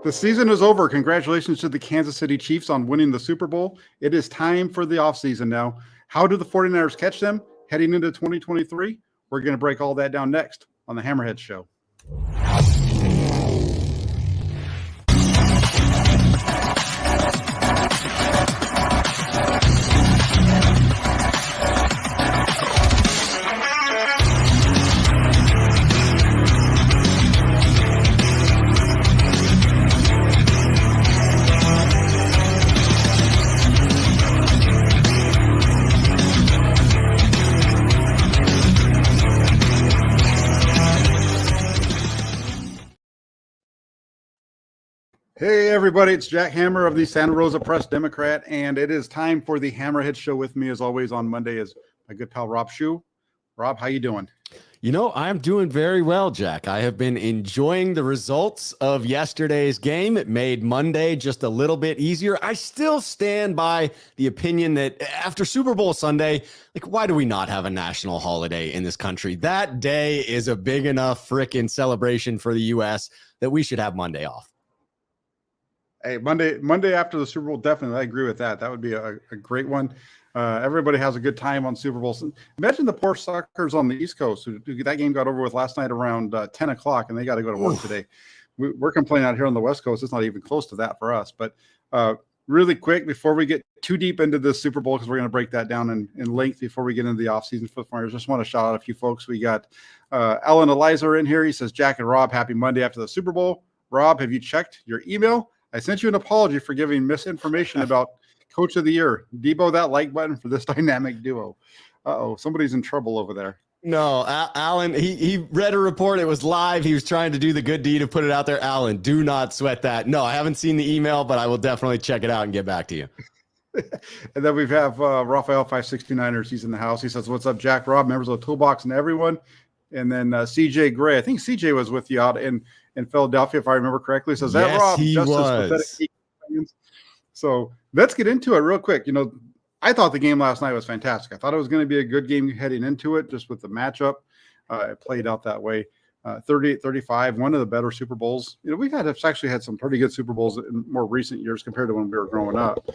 The season is over. Congratulations to the Kansas City Chiefs on winning the Super Bowl. It is time for the offseason now. How do the 49ers catch them heading into 2023? We're going to break all that down next on the Hammerhead Show. Hey, everybody, it's Jack Hammer of the Santa Rosa Press Democrat, and it is time for the Hammerhead Show. With me, as always, on Monday is my good pal, Rob Shue. Rob, how you doing? You know, I'm doing very well, Jack. I have been enjoying the results of yesterday's game. It made Monday just a little bit easier. I still stand by the opinion that after Super Bowl Sunday, like, why do we not have a national holiday in this country? That day is a big enough frickin' celebration for the U.S. that we should have Monday off. Hey, Monday after the Super Bowl, definitely. I agree with that. That would be a great one. Everybody has a good time on Super Bowl. Imagine the poor suckers on the East Coast. That game got over with last night around 10 o'clock, and they got to go to work today. We're complaining out here on the West Coast. It's not even close to that for us. But really quick, before we get too deep into the Super Bowl, because we're going to break that down in length before we get into the offseason for the Flyers, just want to shout out a few folks. We got Ellen Eliza in here. He says, Jack and Rob, happy Monday after the Super Bowl. Rob, have you checked your email? I sent you an apology for giving misinformation about Coach of the Year. Debo that like button for this dynamic duo. Uh-oh, somebody's in trouble over there. No, Alan, he read a report. It was live. He was trying to do the good deed to put it out there. Alan, do not sweat that. No, I haven't seen the email, but I will definitely check it out and get back to you. And then we have Raphael 569ers. He's in the house. He says, what's up, Jack, Rob, members of the Toolbox and everyone. And then CJ Gray. I think CJ was with you out in Philadelphia, if I remember correctly. Says that, yes, Rob, he was. So let's get into it real quick. You know, I thought the game last night was fantastic. I thought it was going to be a good game heading into it, just with the matchup. It played out that way. 38-35, one of the better Super Bowls. You know, we've actually had some pretty good Super Bowls in more recent years compared to when we were growing up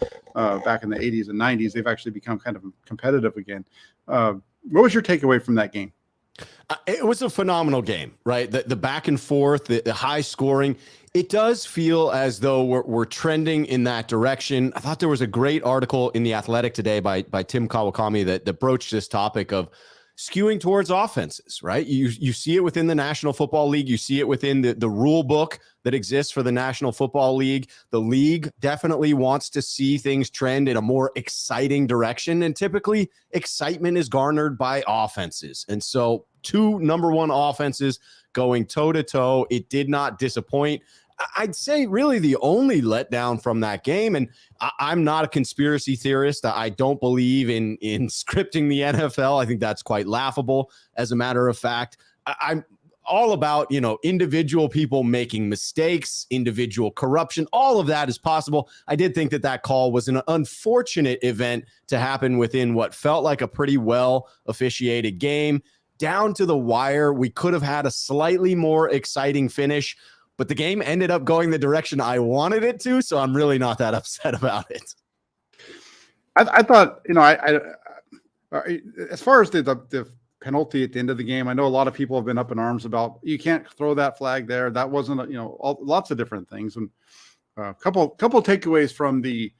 back in the 80s and 90s. They've actually become kind of competitive again. What was your takeaway from that game? It was a phenomenal game, right? The back and forth, the high scoring. It does feel as though we're trending in that direction. I thought there was a great article in The Athletic today by Tim Kawakami that broached this topic of skewing towards offenses, right? You see it within the National Football League. You see it within the rule book that exists for the National Football League. The league definitely wants to see things trend in a more exciting direction. And typically excitement is garnered by offenses. And so two number one offenses going toe to toe, it did not disappoint. I'd say really the only letdown from that game, and I'm not a conspiracy theorist. I don't believe in scripting the NFL. I think that's quite laughable. As a matter of fact, I'm all about, you know, individual people making mistakes, individual corruption. All of that is possible. I did think that call was an unfortunate event to happen within what felt like a pretty well officiated game. Down to the wire, we could have had a slightly more exciting finish, but the game ended up going the direction I wanted it to, so I'm really not that upset about it. I thought, you know, I as far as the penalty at the end of the game, I know a lot of people have been up in arms about you can't throw that flag there. That wasn't, you know, lots of different things. And a couple takeaways from the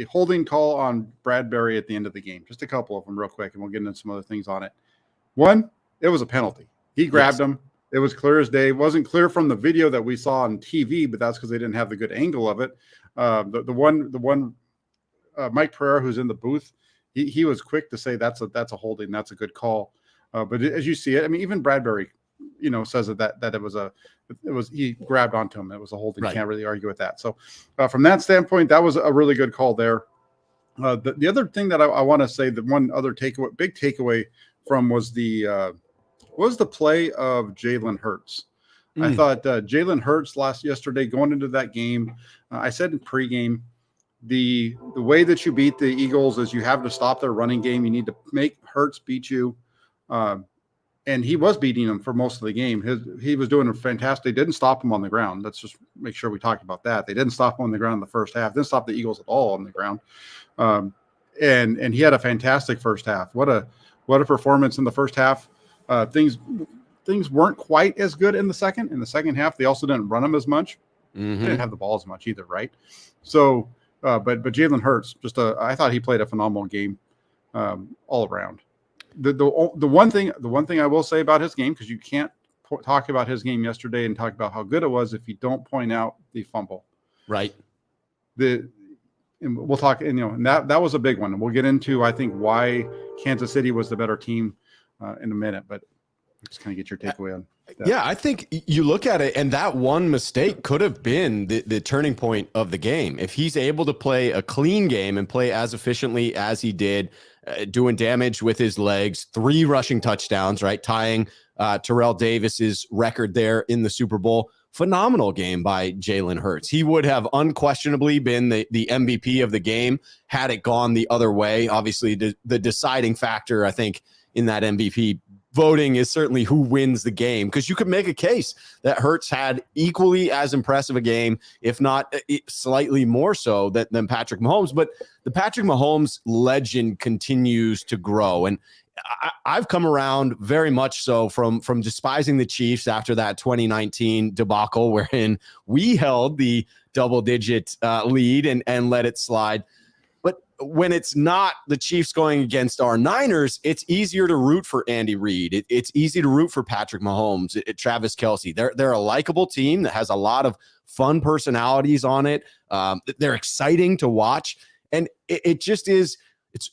holding call on Bradbury at the end of the game. Just a couple of them real quick, and we'll get into some other things on it. One, it was a penalty. He grabbed him. It was clear as day. It wasn't clear from the video that we saw on TV, but that's because they didn't have the good angle of it. The one Mike Pereira, who's in the booth, he was quick to say that's a holding. That's a good call. But as you see it, I mean, even Bradbury, you know, says that it was he grabbed onto him. It was a holding. Right. Can't really argue with that. So from that standpoint, that was a really good call there. The other thing that I want to say, the one other big takeaway from was the play of Jalen Hurts. I thought Jalen Hurts yesterday going into that game, I said in pregame, the way that you beat the Eagles is you have to stop their running game. You need to make Hurts beat you. and he was beating him for most of the game. He was doing a fantastic. They didn't stop him on the ground. Let's just make sure we talked about that. They didn't stop him on the ground in the first half. Didn't stop the Eagles at all on the ground. And he had a fantastic first half. What a performance in the first half. Things weren't quite as good in the second. In the second half, they also didn't run him as much. Mm-hmm. They didn't have the ball as much either, right? So, but Jalen Hurts, I thought he played a phenomenal game all around. The one thing I will say about his game, because you can't talk about his game yesterday and talk about how good it was if you don't point out the fumble. Right. And we'll talk, and that was a big one. And we'll get into, I think, why Kansas City was the better team in a minute, but just kind of get your takeaway on that. Yeah, I think you look at it, and that one mistake could have been the turning point of the game. If he's able to play a clean game and play as efficiently as he did, doing damage with his legs, 3 rushing touchdowns, right, tying Terrell Davis's record there in the Super Bowl. Phenomenal game by Jalen Hurts. He would have unquestionably been the MVP of the game had it gone the other way. Obviously, the deciding factor, I think, in that MVP voting is certainly who wins the game, because you could make a case that Hurts had equally as impressive a game, if not slightly more so than Patrick Mahomes. But the Patrick Mahomes legend continues to grow. And I've come around very much so from despising the Chiefs after that 2019 debacle wherein we held the double-digit lead and let it slide. But when it's not the Chiefs going against our Niners, it's easier to root for Andy Reid. It's easy to root for Patrick Mahomes, Travis Kelce. They're a likable team that has a lot of fun personalities on it. They're exciting to watch. And it just is,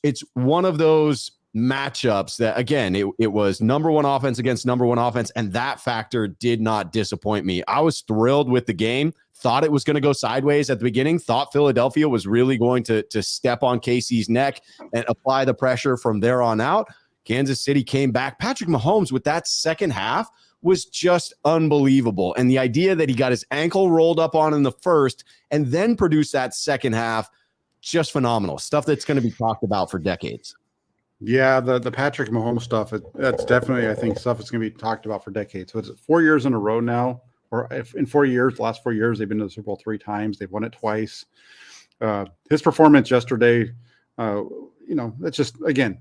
it's one of those matchups that, again, it was number one offense against number one offense, and that factor did not disappoint me. I was thrilled with the game. Thought it was going to go sideways at the beginning. Thought Philadelphia was really going to step on KC's neck and apply the pressure from there on out. Kansas City came back. Patrick Mahomes with that second half was just unbelievable. And the idea that he got his ankle rolled up on in the first and then produced that second half, just phenomenal. Stuff that's going to be talked about for decades. Yeah, the Patrick Mahomes stuff, that's definitely, I think, stuff that's going to be talked about for decades. So it's 4 years in a row now. Or if in 4 years, the last 4 years, they've been to the Super Bowl 3 times. They've won it twice. His performance yesterday, that's just, again,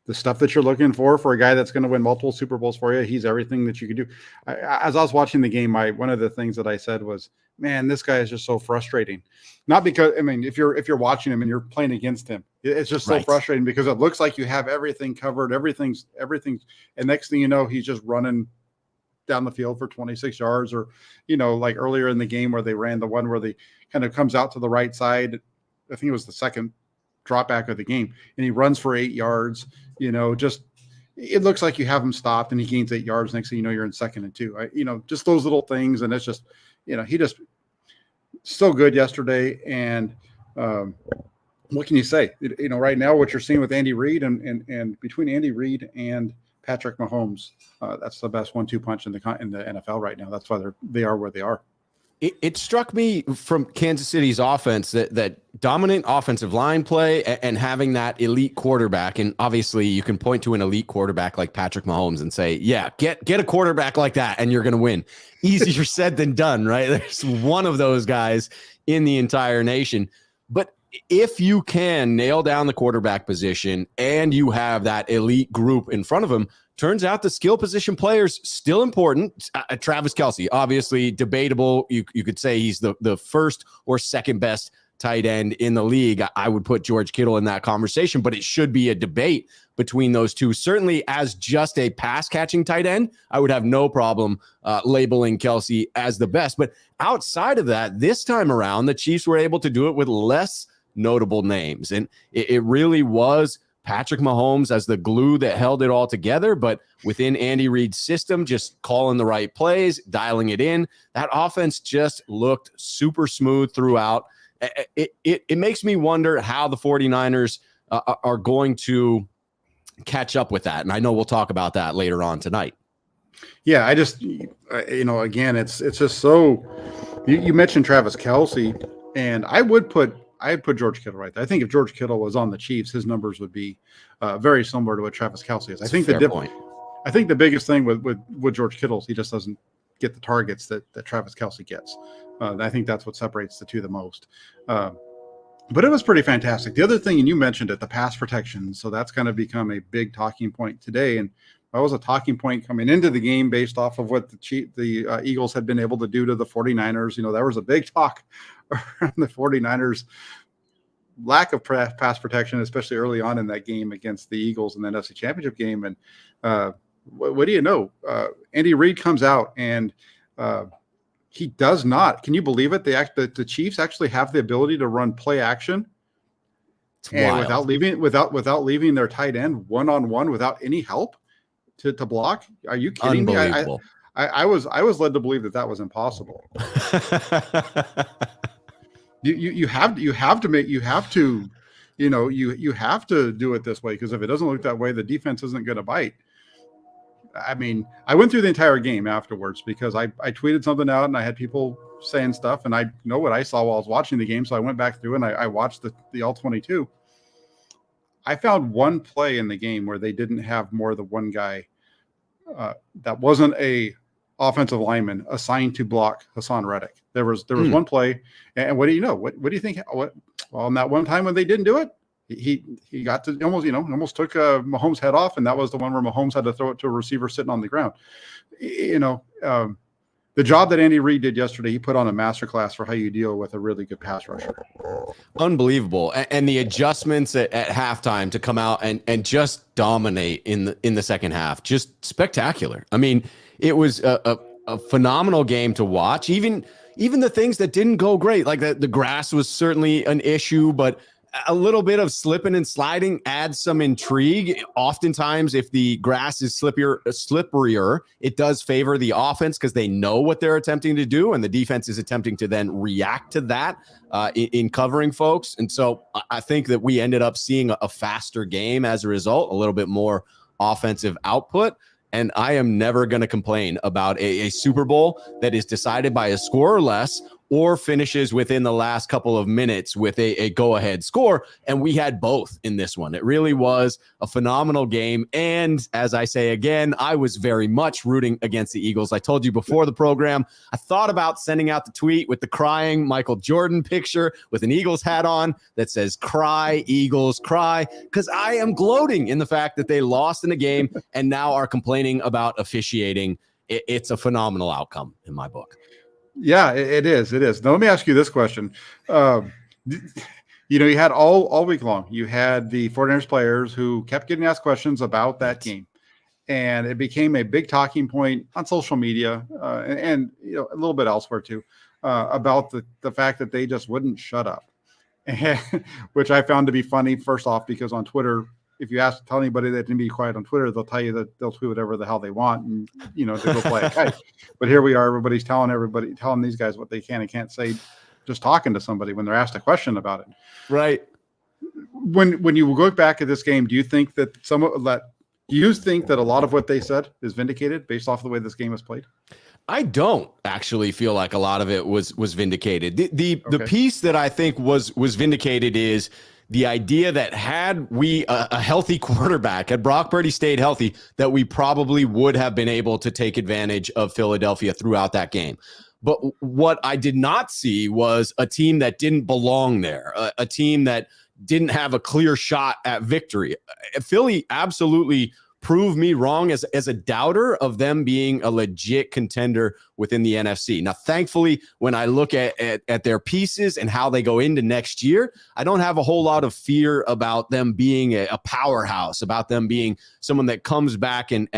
the stuff that you're looking for a guy that's going to win multiple Super Bowls for you. He's everything that you could do. As I was watching the game, one of the things that I said was, man, this guy is just so frustrating. Not because, if you're watching him and you're playing against him, it's just so frustrating because it looks like you have everything covered. Everything's, and next thing you know, he's just running down the field for 26 yards, or, like earlier in the game where they ran the one where they kind of comes out to the right side. I think it was the second drop back of the game, and he runs for 8 yards. Just, it looks like you have him stopped and he gains 8 yards. Next thing you know, you're in 2nd and 2. Just those little things. And it's just, he just so good yesterday. And what can you say? Right now, what you're seeing with Andy Reid and between Andy Reid and Patrick Mahomes, that's the best 1-2 punch in the NFL right now. That's why they are where they are. It struck me from Kansas City's offense that dominant offensive line play and having that elite quarterback. And obviously you can point to an elite quarterback like Patrick Mahomes and say, yeah, get a quarterback like that and you're going to win. Easier said than done, right? There's one of those guys in the entire nation. But if you can nail down the quarterback position and you have that elite group in front of him, turns out the skill position players still important. Travis Kelce, obviously debatable. You could say he's the first or second best tight end in the league. I would put George Kittle in that conversation, but it should be a debate between those two. Certainly as just a pass catching tight end, I would have no problem labeling Kelce as the best. But outside of that, this time around, the Chiefs were able to do it with less notable names. And it really was Patrick Mahomes as the glue that held it all together, but within Andy Reid's system, just calling the right plays, dialing it in, that offense just looked super smooth throughout. It makes me wonder how the 49ers are going to catch up with that. And I know we'll talk about that later on tonight. Yeah, I just, again, it's just so, you mentioned Travis Kelce, and I'd put George Kittle right there. I think if George Kittle was on the Chiefs, his numbers would be very similar to what Travis Kelce is. I think the I think the biggest thing with George Kittle is he just doesn't get the targets that Travis Kelce gets. I think that's what separates the two the most. But it was pretty fantastic. The other thing, and you mentioned it, the pass protection. So that's going to become a big talking point today. And that was a talking point coming into the game based off of what the Eagles had been able to do to the 49ers. There was a big talk around the 49ers lack of pass protection, especially early on in that game against the Eagles in the NFC Championship game. And what do you know? Andy Reid comes out and he does not. Can you believe it? The Chiefs actually have the ability to run play action, and without leaving their tight end one-on-one without any help to block. Are you kidding me? I was led to believe that was impossible. you have to do it this way, because if it doesn't look that way, the defense isn't going to bite. I mean, I went through the entire game afterwards because I tweeted something out and I had people saying stuff, and I know what I saw while I was watching the game. So I went back through and I watched the all 22. I found one play in the game where they didn't have more than one guy that wasn't a offensive lineman assigned to block Hassan Reddick. There was one play, and what do you know? What do you think? Well, on that one time when they didn't do it, he got to almost took Mahomes' head off, and that was the one where Mahomes had to throw it to a receiver sitting on the ground. The job that Andy Reid did yesterday, he put on a masterclass for how you deal with a really good pass rusher. Unbelievable. And the adjustments at halftime to come out and just dominate in the second half, just spectacular. I mean, it was a phenomenal game to watch. Even the things that didn't go great, like the grass was certainly an issue, but a little bit of slipping and sliding adds some intrigue. Oftentimes, if the grass is slipperier, it does favor the offense because they know what they're attempting to do, and the defense is attempting to then react to that in covering folks. And so I think that we ended up seeing a faster game as a result, a little bit more offensive output. And I am never going to complain about a Super Bowl that is decided by a score or less, or finishes within the last couple of minutes with a go-ahead score. And we had both in this one. It really was a phenomenal game. And as I say again, I was very much rooting against the Eagles. I told you before the program, I thought about sending out the tweet with the crying Michael Jordan picture with an Eagles hat on that says, "Cry, Eagles, cry," because I am gloating in the fact that they lost in a game and now are complaining about officiating. It's a phenomenal outcome in my book. Yeah, it is. It is. Now, let me ask you this question. You had all week long, you had the 49ers players who kept getting asked questions about that game. And it became a big talking point on social media and a little bit elsewhere too, about the fact that they just wouldn't shut up, which I found to be funny, first off, because on Twitter, if you tell anybody that to be quiet on Twitter, they'll tell you that they'll tweet whatever the hell they want and, to go play a kite. But here we are, everybody's telling these guys what they can and can't say, just talking to somebody when they're asked a question about it. Right. When you look back at this game, do you think that a lot of what they said is vindicated based off the way this game is played? I don't actually feel like a lot of it was vindicated. The piece that I think was vindicated is the idea that had we a healthy quarterback, had Brock Purdy stayed healthy, that we probably would have been able to take advantage of Philadelphia throughout that game. But what I did not see was a team that didn't belong there, a team that didn't have a clear shot at victory. Philly absolutely proved me wrong as a doubter of them being a legit contender within the NFC. Now, thankfully, when I look at their pieces and how they go into next year, I don't have a whole lot of fear about them being a powerhouse, about them being someone that comes back and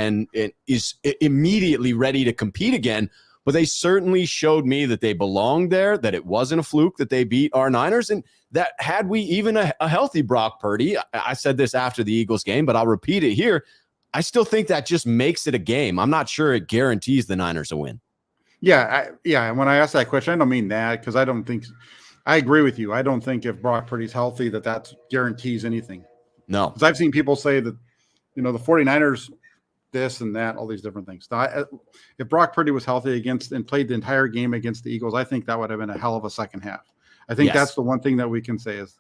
is immediately ready to compete again. But they certainly showed me that they belonged there, that it wasn't a fluke that they beat our Niners, and that had we even a healthy Brock Purdy, I said this after the Eagles game, but I'll repeat it here, I still think that just makes it a game. I'm not sure it guarantees the Niners a win. Yeah. And when I ask that question, I don't mean that, because I agree with you. I don't think if Brock Purdy's healthy that guarantees anything. No. Because I've seen people say that, the 49ers, this and that, all these different things. Now, if Brock Purdy was healthy and played the entire game against the Eagles, I think that would have been a hell of a second half. I think that's the one thing that we can say is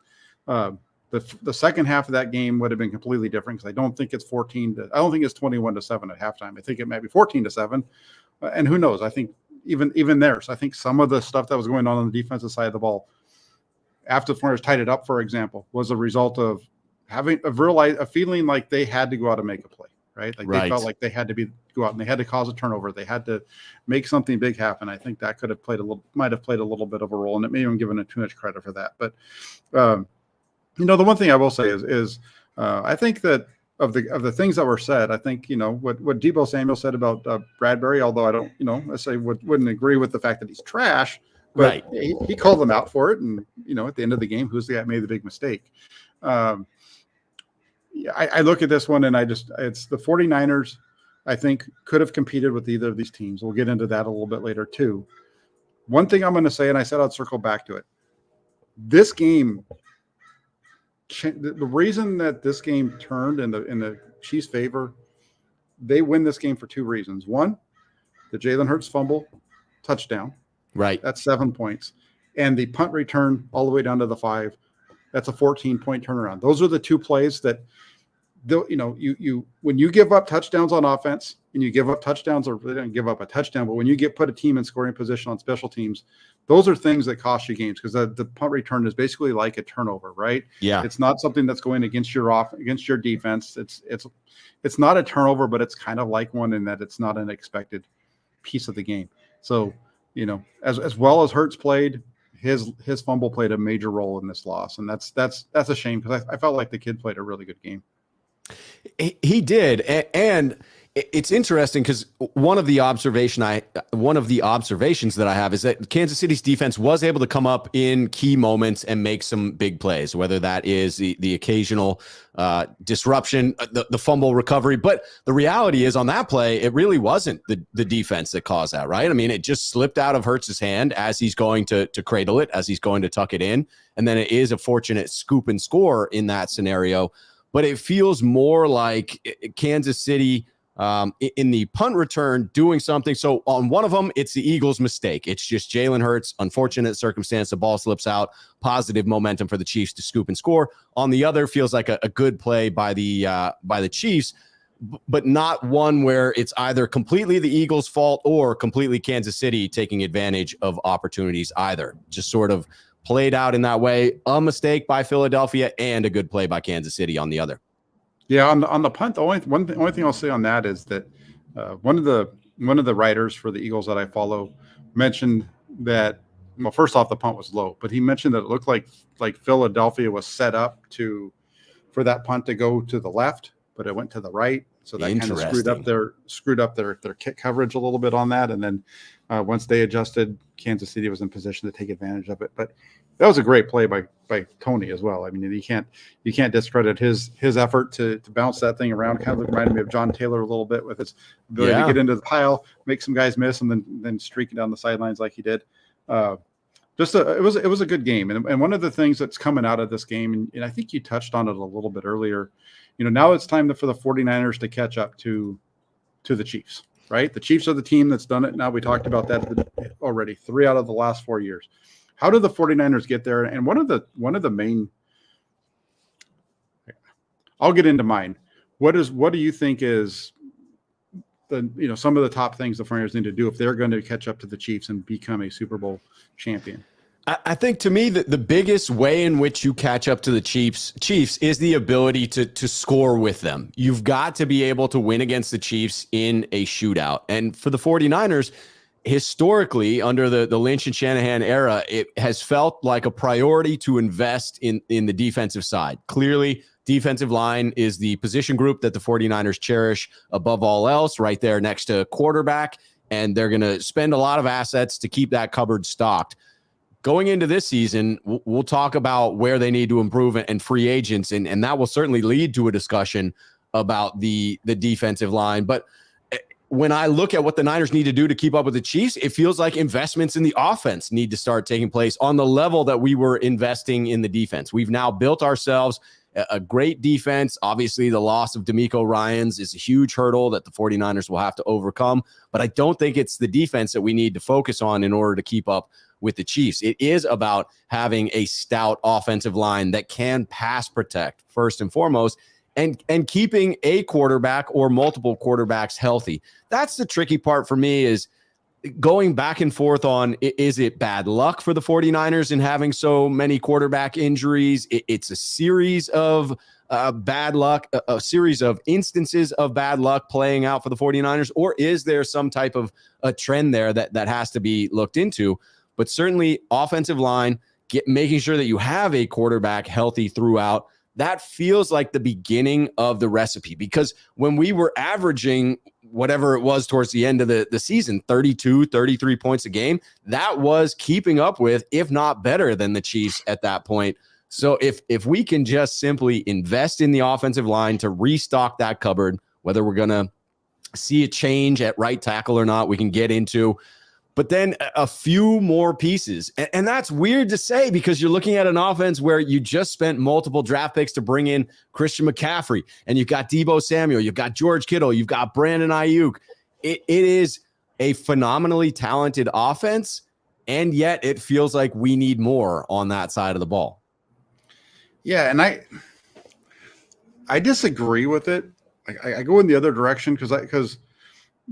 The second half of that game would have been completely different because I don't think it's 21-7 at halftime. I think it might be 14-7. And who knows? I think even there. So I think some of the stuff that was going on the defensive side of the ball after the 49ers tied it up, for example, was a result of having a feeling like they had to go out and make a play, right? Like they felt like they had to go out and they had to cause a turnover. They had to make something big happen. I think that might have played a little bit of a role, and it may have given it too much credit for that. But the one thing I will say is I think that of the things that were said, I think what Deebo Samuel said about Bradbury, although I don't wouldn't agree with the fact that he's trash, but he called them out for it, and at the end of the game, who's the guy that made the big mistake? I look at this one and it's the 49ers, I think, could have competed with either of these teams. We'll get into that a little bit later too. One thing I'm going to say, and I said I'd circle back to it. This game, the reason that this game turned in the Chiefs' favor, they win this game for two reasons. One, the Jalen Hurts fumble touchdown. Right. That's 7 points. And the punt return all the way down to the 5. That's a 14-point turnaround. Those are the two plays that, when you give up touchdowns on offense and you give up touchdowns, or they don't give up a touchdown, but when you put a team in scoring position on special teams, those are things that cost you games because the punt return is basically like a turnover, right? Yeah. It's not something that's going against your defense. It's not a turnover, but it's kind of like one in that it's not an expected piece of the game. So, as well as Hurts played, his fumble played a major role in this loss, and that's a shame because I felt like the kid played a really good game. He did, and it's interesting because one of the observations that I have is that Kansas City's defense was able to come up in key moments and make some big plays, whether that is the occasional disruption, the fumble recovery. But the reality is on that play, it really wasn't the defense that caused that, right? I mean, it just slipped out of Hurts' hand as he's going to cradle it, as he's going to tuck it in. And then it is a fortunate scoop and score in that scenario. But it feels more like Kansas City in the punt return doing something. So on one of them, it's the Eagles' mistake. It's just Jalen Hurts, unfortunate circumstance. The ball slips out, positive momentum for the Chiefs to scoop and score. On the other, feels like a good play by the Chiefs, but not one where it's either completely the Eagles' fault or completely Kansas City taking advantage of opportunities either. Just sort of played out in that way. A mistake by Philadelphia and a good play by Kansas City on the other. Yeah, on the punt, the only thing I'll say on that is that one of the writers for the Eagles that I follow mentioned that, well, first off, the punt was low, but he mentioned that it looked like Philadelphia was set up for that punt to go to the left, but it went to the right, so that kind of screwed up their kick coverage a little bit on that, and then once they adjusted, Kansas City was in position to take advantage of it. But that was a great play by Tony as well. I mean, you can't discredit his effort to bounce that thing around. Kind of reminded me of John Taylor a little bit with his ability to get into the pile, make some guys miss, and then streak it down the sidelines like he did. It was a good game. And one of the things that's coming out of this game, and I think you touched on it a little bit earlier, now it's time for the 49ers to catch up to the Chiefs, right? The Chiefs are the team that's done it. Now we talked about that already, 3 out of the last 4 years. How do the 49ers get there? And one of the main, I'll get into mine. What do you think is some of the top things the 49ers need to do if they're going to catch up to the Chiefs and become a Super Bowl champion? I think to me that the biggest way in which you catch up to the Chiefs is the ability to score with them. You've got to be able to win against the Chiefs in a shootout. And for the 49ers, historically, under the Lynch and Shanahan era, it has felt like a priority to invest in the defensive side. Clearly, defensive line is the position group that the 49ers cherish above all else, right there next to quarterback. And they're going to spend a lot of assets to keep that cupboard stocked. Going into this season, we'll talk about where they need to improve and free agents, and that will certainly lead to a discussion about the defensive line. But when I look at what the Niners need to do to keep up with the Chiefs, it feels like investments in the offense need to start taking place on the level that we were investing in the defense. We've now built ourselves a great defense. Obviously, the loss of D'Amico Ryans is a huge hurdle that the 49ers will have to overcome, but I don't think it's the defense that we need to focus on in order to keep up with the Chiefs. It is about having a stout offensive line that can pass protect first and foremost, and keeping a quarterback or multiple quarterbacks healthy. That's the tricky part for me, is going back and forth on, is it bad luck for the 49ers in having so many quarterback injuries? It's a series of bad luck, a series of instances of bad luck playing out for the 49ers, or is there some type of a trend there that has to be looked into? But certainly offensive line, making sure that you have a quarterback healthy throughout, that feels like the beginning of the recipe, because when we were averaging whatever it was towards the end of the season, 32, 33 points a game, that was keeping up with, if not better than, the Chiefs at that point. So if we can just simply invest in the offensive line to restock that cupboard, whether we're going to see a change at right tackle or not, we can get into. But then a few more pieces. And that's weird to say, because you're looking at an offense where you just spent multiple draft picks to bring in Christian McCaffrey, and you've got Deebo Samuel, you've got George Kittle, you've got Brandon Ayuk. It is a phenomenally talented offense, and yet it feels like we need more on that side of the ball. Yeah, and I disagree with it. I go in the other direction because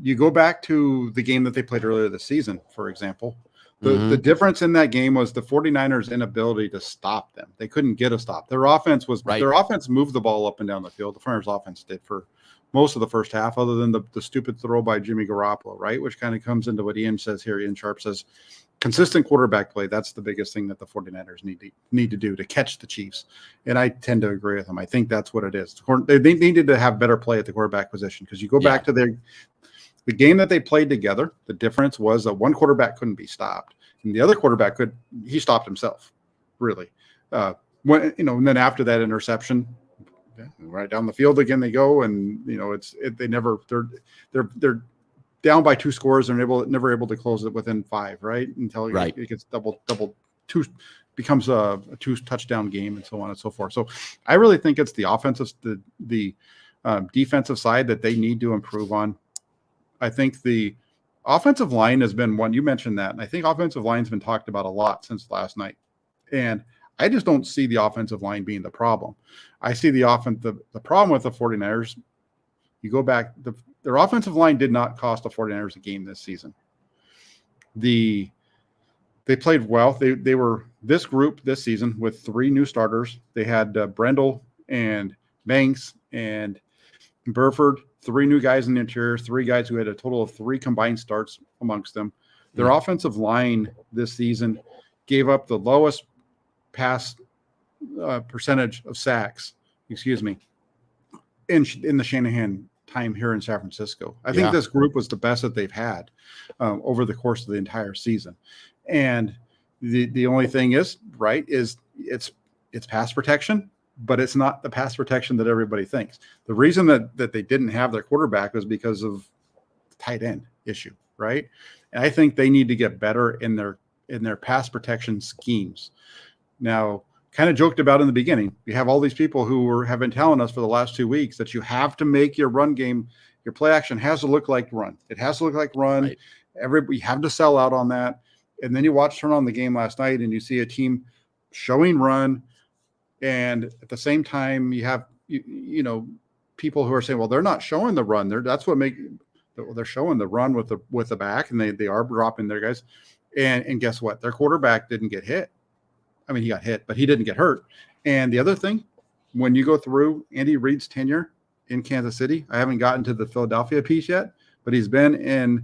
you go back to the game that they played earlier this season, for example. The difference in that game was the 49ers' inability to stop them. They couldn't get a stop. Their offense moved the ball up and down the field. The 49ers' offense did for most of the first half, other than the stupid throw by Jimmy Garoppolo, right? Which kind of comes into what Ian says here. Ian Sharp says consistent quarterback play. That's the biggest thing that the 49ers need to do to catch the Chiefs. And I tend to agree with him. I think that's what it is. They needed to have better play at the quarterback position, because you go back to the game that they played together. The difference was that one quarterback couldn't be stopped, and the other quarterback could. He stopped himself, really. And then after that interception, right down the field again they go, and they're down by 2 scores and never able to close it within 5, right? Until it gets double two, becomes a 2 touchdown game, and so on and so forth. So I really think it's the offensive, the defensive side that they need to improve on. I think the offensive line has been one. You mentioned that, and I think offensive line's been talked about a lot since last night. And I just don't see the offensive line being the problem. I see the problem with the 49ers. You go back, their offensive line did not cost the 49ers a game this season. They played well. They were this group this season with 3 new starters. They had Brendel and Banks and Burford, 3 new guys in the interior, 3 guys who had a total of 3 combined starts amongst them. Their offensive line this season gave up the lowest pass percentage of sacks, in the Shanahan time here in San Francisco. I think this group was the best that they've had over the course of the entire season. And the only thing is it's pass protection, but it's not the pass protection that everybody thinks. The reason that they didn't have their quarterback was because of the tight end issue, right? And I think they need to get better in their pass protection schemes. Now, kind of joked about in the beginning, you have all these people who have been telling us for the last 2 weeks that you have to make your run game, your play action has to look like run. It has to look like run. Right. We have to sell out on that. And then you turn on the game last night and you see a team showing run. And at the same time, you have, people who are saying, well, they're not showing the run. They're showing the run with the back, and they are dropping their guys. And guess what? Their quarterback didn't get hit. I mean, he got hit, but he didn't get hurt. And the other thing, when you go through Andy Reid's tenure in Kansas City, I haven't gotten to the Philadelphia piece yet, but he's been in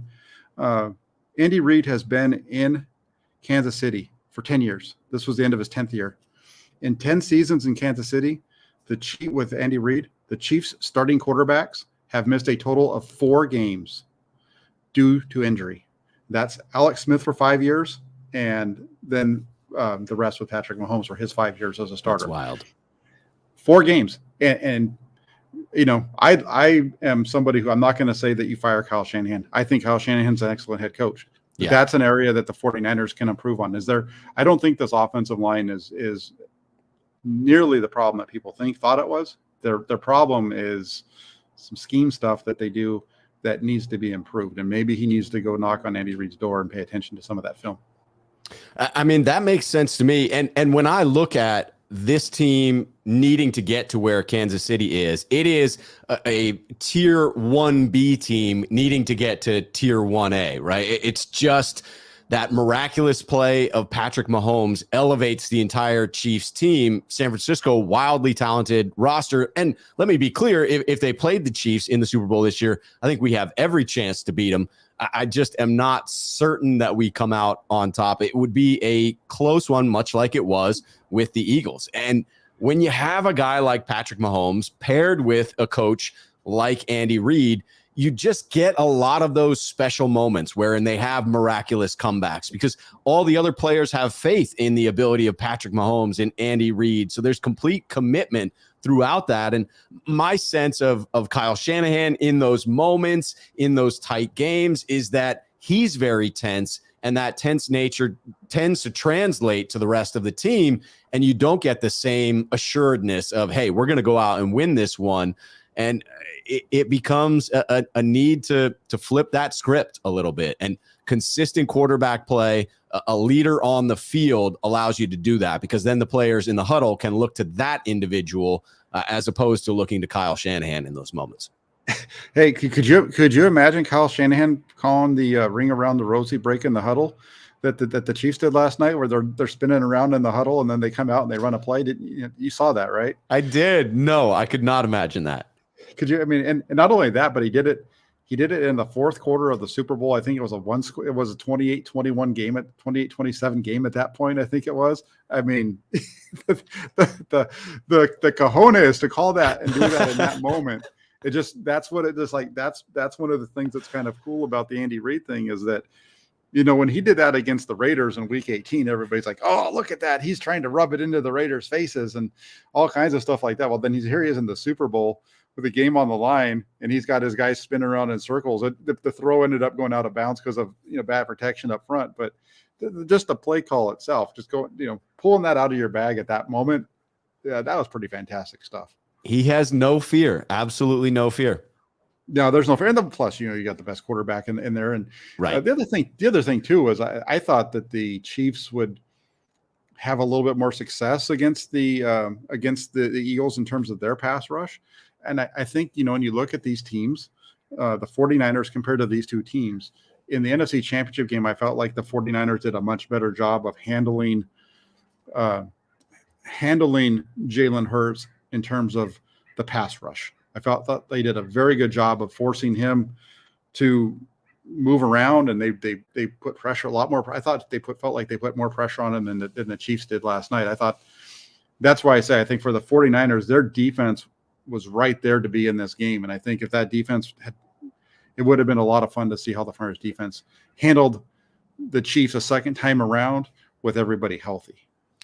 Andy Reid has been in Kansas City for 10 years. This was the end of his 10th year. In 10 seasons in Kansas City, with Andy Reid, the Chiefs' starting quarterbacks have missed a total of 4 games due to injury. That's Alex Smith for 5 years, and then the rest with Patrick Mahomes for his 5 years as a starter. That's wild. 4 games. And I am somebody who, I'm not going to say that you fire Kyle Shanahan. I think Kyle Shanahan's an excellent head coach. But that's an area that the 49ers can improve on. I don't think this offensive line is nearly the problem that people thought it was. Their problem is some scheme stuff that they do that needs to be improved. And maybe he needs to go knock on Andy Reid's door and pay attention to some of that film. I mean, that makes sense to me. And when I look at this team needing to get to where Kansas City is, it is a tier 1B team needing to get to tier 1A, right? It's just that miraculous play of Patrick Mahomes elevates the entire Chiefs team. San Francisco, wildly talented roster. And let me be clear, if they played the Chiefs in the Super Bowl this year, I think we have every chance to beat them. I just am not certain that we come out on top. It would be a close one, much like it was with the Eagles. And when you have a guy like Patrick Mahomes paired with a coach like Andy Reid, you just get a lot of those special moments wherein they have miraculous comebacks because all the other players have faith in the ability of Patrick Mahomes and Andy Reid. So there's complete commitment throughout that. And my sense of Kyle Shanahan in those moments, in those tight games, is that he's very tense, and that tense nature tends to translate to the rest of the team. And you don't get the same assuredness of, hey, we're going to go out and win this one. And it becomes a need to flip that script a little bit. And consistent quarterback play, a leader on the field allows you to do that, because then the players in the huddle can look to that individual as opposed to looking to Kyle Shanahan in those moments. Hey, could you imagine Kyle Shanahan calling the ring around the rosy break in the huddle that the Chiefs did last night, where they're spinning around in the huddle and then they come out and they run a play? You saw that, right? I did. No, I could not imagine that. Could you? I mean, and not only that, but he did it in the fourth quarter of the Super Bowl. I think it was a 28-21 game, at 28-27 game at that point. I think it was. I mean, the cojones to call that and do that in that moment. That's one of the things that's kind of cool about the Andy Reid thing, is that, when he did that against the Raiders in week 18, everybody's like, oh, look at that. He's trying to rub it into the Raiders' faces and all kinds of stuff like that. Well, then here he is in the Super Bowl with a game on the line, and he's got his guys spinning around in circles. The throw ended up going out of bounds because of bad protection up front. But just the play call itself, just pulling that out of your bag at that moment, that was pretty fantastic stuff. He has no fear, absolutely no fear. No, there's no fear. And plus, you got the best quarterback in there. And right. The other thing too was I thought that the Chiefs would have a little bit more success against the Eagles in terms of their pass rush. And I think, when you look at these teams, the 49ers compared to these two teams in the NFC Championship game, I felt like the 49ers did a much better job of handling Jalen Hurts in terms of the pass rush. I thought they did a very good job of forcing him to move around, and they put pressure a lot more. I thought felt like they put more pressure on him than the Chiefs did last night. I thought that's why I think for the 49ers, their defense was right there to be in this game. And I think if that defense it would have been a lot of fun to see how the 49ers defense handled the Chiefs a second time around with everybody healthy.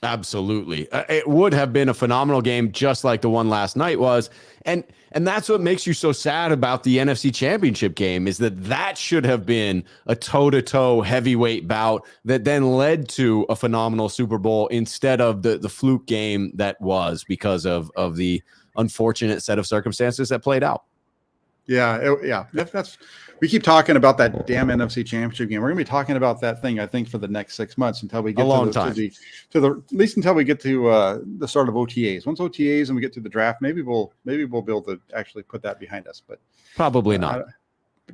Absolutely. It would have been a phenomenal game, just like the one last night was. And that's what makes you so sad about the NFC Championship game, is that should have been a toe-to-toe heavyweight bout that then led to a phenomenal Super Bowl instead of the fluke game that was, because of the unfortunate set of circumstances that played out. Yeah. We keep talking about that damn NFC Championship game. We're going to be talking about that thing, I think, for the next 6 months until we get at least until we get to the start of OTAs. Once OTAs and we get to the draft, maybe we'll be able to actually put that behind us. But probably not.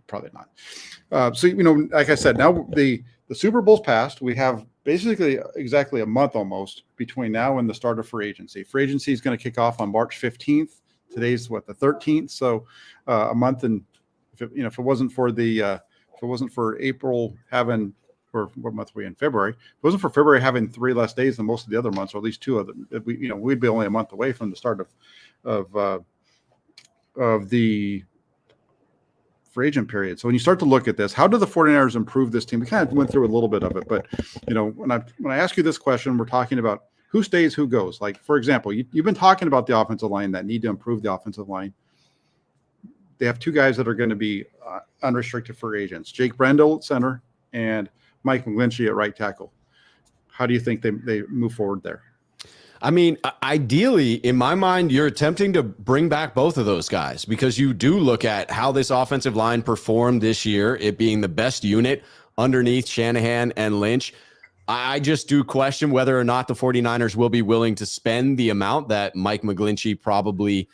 Probably not. So like I said, now the Super Bowl's passed. We have basically exactly a month almost between now and the start of free agency. Free agency is going to kick off on March 15th. Today's the 13th. So a month, and if it wasn't for April having, or what month are we in? February. If it wasn't for February having 3 less days than most of the other months, or at least 2 of them, we'd be only a month away from the start of the free agent period. So when you start to look at this, how do the 49ers improve this team? We kind of went through a little bit of it, but when I ask you this question, we're talking about who stays, who goes. Like, for example, you've been talking about the offensive line that need to improve the offensive line. They have 2 guys that are going to be unrestricted free agents: Jake Brendel at center and Mike McGlinchey at right tackle. How do you think they move forward there? I mean, ideally, in my mind, you're attempting to bring back both of those guys, because you do look at how this offensive line performed this year, it being the best unit underneath Shanahan and Lynch. I just do question whether or not the 49ers will be willing to spend the amount that Mike McGlinchey probably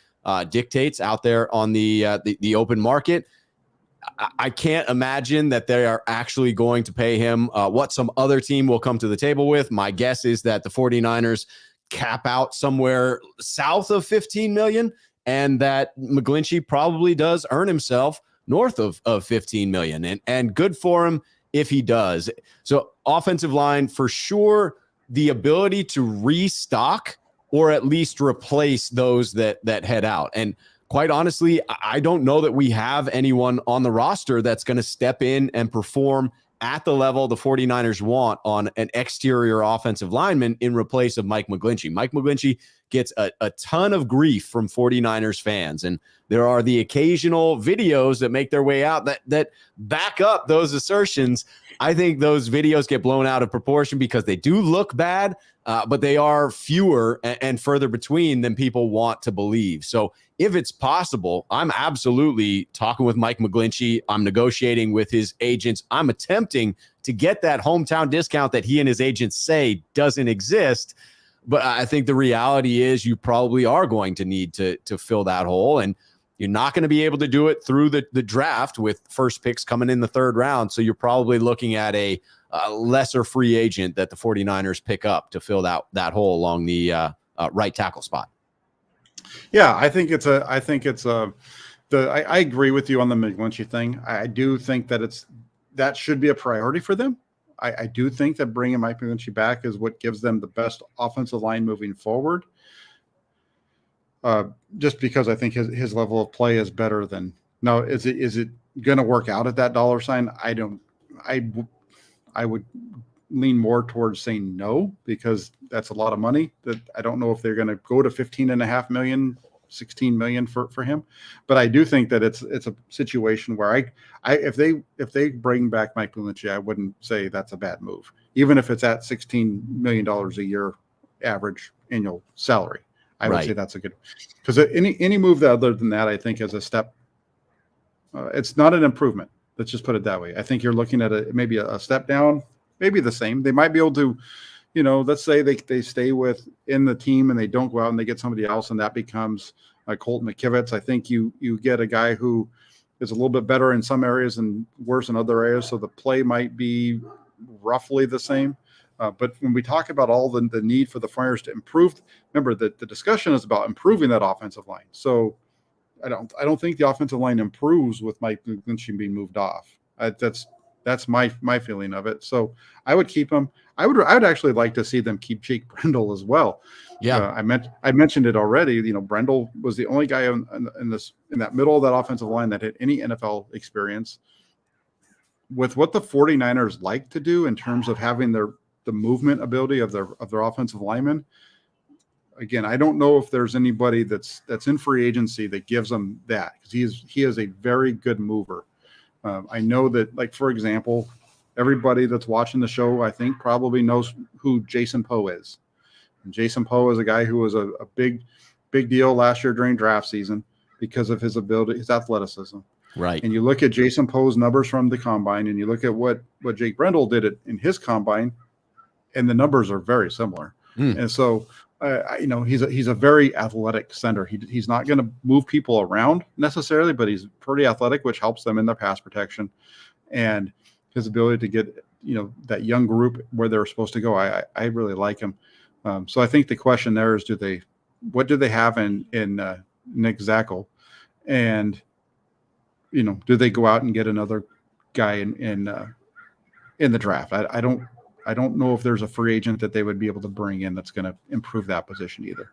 dictates out there on the open market. I can't imagine that they are actually going to pay him what some other team will come to the table with. My guess is that the 49ers cap out somewhere south of $15 million, and that McGlinchey probably does earn himself north of $15 million, and good for him if he does. So offensive line, for sure, the ability to restock or at least replace those that head out. And quite honestly, I don't know that we have anyone on the roster that's going to step in and perform at the level the 49ers want on an exterior offensive lineman in replace of Mike McGlinchey. Mike McGlinchey gets a ton of grief from 49ers fans, and there are the occasional videos that make their way out that back up those assertions. I think those videos get blown out of proportion because they do look bad, but they are fewer and further between than people want to believe. So if it's possible, I'm absolutely talking with Mike McGlinchey. I'm negotiating with his agents. I'm attempting to get that hometown discount that he and his agents say doesn't exist. But I think the reality is you probably are going to need to fill that hole, and you're not going to be able to do it through the draft with first picks coming in the third round. So you're probably looking at a lesser free agent that the 49ers pick up to fill that hole along the right tackle spot. Yeah, I agree with you on the McGlinchey thing. I do think that should be a priority for them. I do think that bringing Mike McGlinchey back is what gives them the best offensive line moving forward. Just because I think his level of play is better than now. Is it going to work out at that dollar sign? I would lean more towards saying no, because that's a lot of money that I don't know if they're going to go to 15.5 million, 16 million for him. But I do think that it's a situation where if they bring back Mike McGlinchey, I wouldn't say that's a bad move, even if it's at $16 million a year average annual salary. I would say that's a good, because any move that other than that, I think is a step. It's not an improvement. Let's just put it that way. I think you're looking at maybe a step down, maybe the same. They might be able to, let's say they stay in the team and they don't go out and they get somebody else, and that becomes Colton McKivitz. I think you get a guy who is a little bit better in some areas and worse in other areas, so the play might be roughly the same. But when we talk about all the need for the Friars to improve, remember that the discussion is about improving that offensive line. So I don't think the offensive line improves with Mike McGlinchey being moved off. That's my feeling of it. So I would keep him. I would actually like to see them keep Jake Brendel as well. Yeah, I mentioned it already. Brendel was the only guy in that middle of that offensive line that had any NFL experience. With what the 49ers like to do in terms of having the movement ability of their offensive linemen. Again, I don't know if there's anybody that's in free agency that gives them that, because he is a very good mover. I know that, like, for example, everybody that's watching the show, I think, probably knows who Jason Poe is. And Jason Poe is a guy who was a big deal last year during draft season because of his ability, his athleticism. Right. And you look at Jason Poe's numbers from the combine, and you look at what Jake Brendel did in his combine, and the numbers are very similar. And so, he's a very athletic center. He's not going to move people around necessarily, but he's pretty athletic, which helps them in their pass protection, and his ability to get that young group where they're supposed to go. I really like him. So I think the question there is, what do they have in Nick Zackel, and do they go out and get another guy in the draft? I don't know if there's a free agent that they would be able to bring in that's going to improve that position either.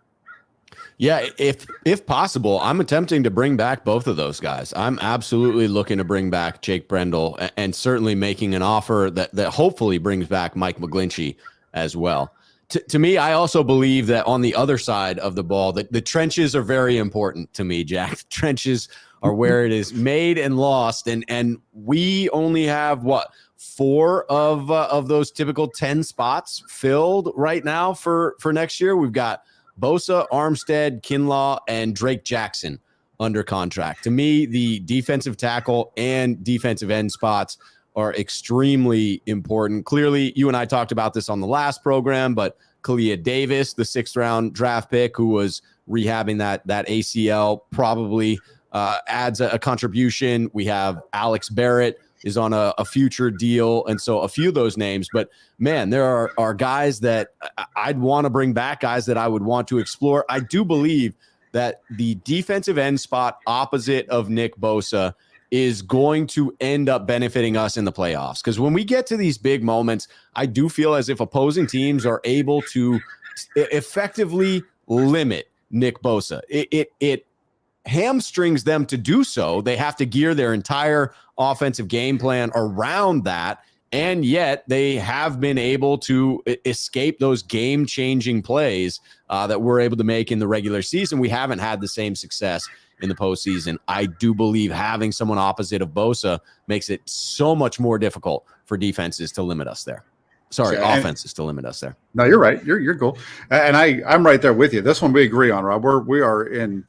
Yeah, if possible, I'm attempting to bring back both of those guys. I'm absolutely looking to bring back Jake Brendel, and certainly making an offer that hopefully brings back Mike McGlinchey as well. To me, I also believe that on the other side of the ball, that the trenches are very important to me, Jack. The trenches are where it is made and lost, and we only have 4 of those typical 10 spots filled right now for next year. We've got Bosa, Armstead, Kinlaw, and Drake Jackson under contract. To me, the defensive tackle and defensive end spots are extremely important. Clearly, you and I talked about this on the last program, but Kalia Davis, the 6th-round draft pick who was rehabbing that ACL, probably adds a contribution. We have Alex Barrett is on a future deal. And so a few of those names, but man, there are guys that I'd want to bring back, guys that I would want to explore. I do believe that the defensive end spot opposite of Nick Bosa is going to end up benefiting us in the playoffs. Because when we get to these big moments, I do feel as if opposing teams are able to effectively limit Nick Bosa. It hamstrings them to do so. They have to gear their entire offensive game plan around that. And yet they have been able to escape those game-changing plays that we're able to make in the regular season. We haven't had the same success in the postseason. I do believe having someone opposite of Bosa makes it so much more difficult for defenses to limit us there. Offenses to limit us there. No, you're right. You're cool. And I'm right there with you. This one we agree on, Rob. We are in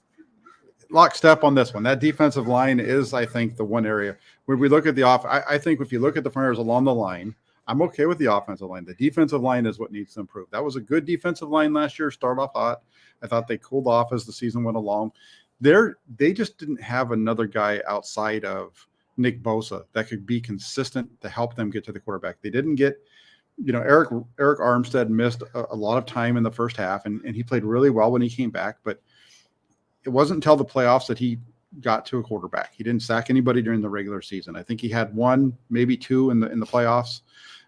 lockstep on this one. That defensive line is, I think, the one area where we look at the off. I think if you look at the players along the line, I'm okay with the offensive line. The defensive line is what needs to improve. That was a good defensive line last year. Start off hot. I thought they cooled off as the season went along. They just didn't have another guy outside of Nick Bosa that could be consistent to help them get to the quarterback. They didn't get, Eric Armstead missed a lot of time in the first half, and he played really well when he came back, but it wasn't until the playoffs that he got to a quarterback. He didn't sack anybody during the regular season. I think he had one, maybe two in the playoffs,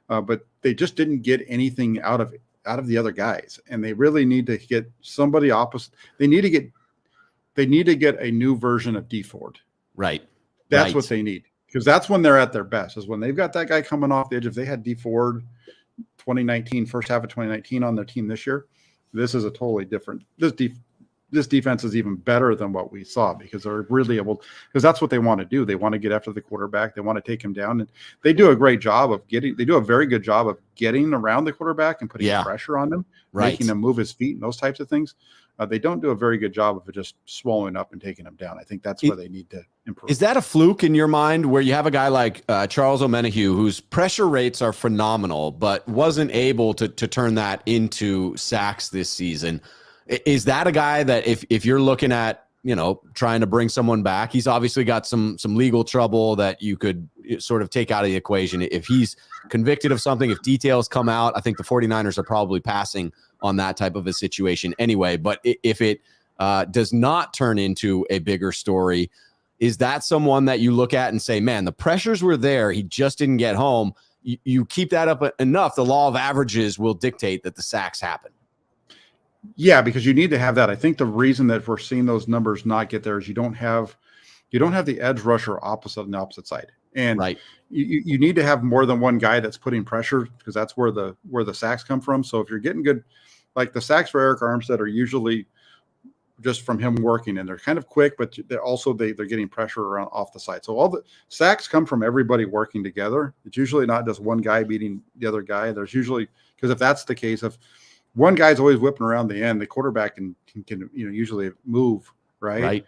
but they just didn't get anything out of the other guys, and they really need to get somebody opposite. They need to get a new version of D Ford. Right. That's what they need, because that's when they're at their best, is when they've got that guy coming off the edge. If they had D Ford 2019, first half of 2019 on their team this year, this is a totally different. This defense is even better than what we saw, because they're really able, because that's what they want to do. They want to get after the quarterback. They want to take him down, and they do a very good job of getting around the quarterback and putting pressure on him, making him move his feet and those types of things. They don't do a very good job of just swallowing up and taking him down. I think that's where they need to improve. Is that a fluke in your mind, where you have a guy like Charles Omenihu, whose pressure rates are phenomenal, but wasn't able to turn that into sacks this season? Is that a guy that if you're looking at, trying to bring someone back, he's obviously got some legal trouble that you could sort of take out of the equation. If he's convicted of something, if details come out, I think the 49ers are probably passing on that type of a situation anyway. But if it does not turn into a bigger story, is that someone that you look at and say, man, the pressures were there, he just didn't get home? You keep that up enough, the law of averages will dictate that the sacks happen. Yeah, because you need to have that. I think the reason that we're seeing those numbers not get there is you don't have the edge rusher opposite on the opposite side. And you need to have more than one guy that's putting pressure, because that's where the sacks come from. So if you're getting good, like the sacks for Eric Armstead are usually just from him working, and they're kind of quick, but they're getting pressure around off the side. So all the sacks come from everybody working together. It's usually not just one guy beating the other guy. There's usually, because if that's the case, if one guy's always whipping around the end, the quarterback can usually move, right?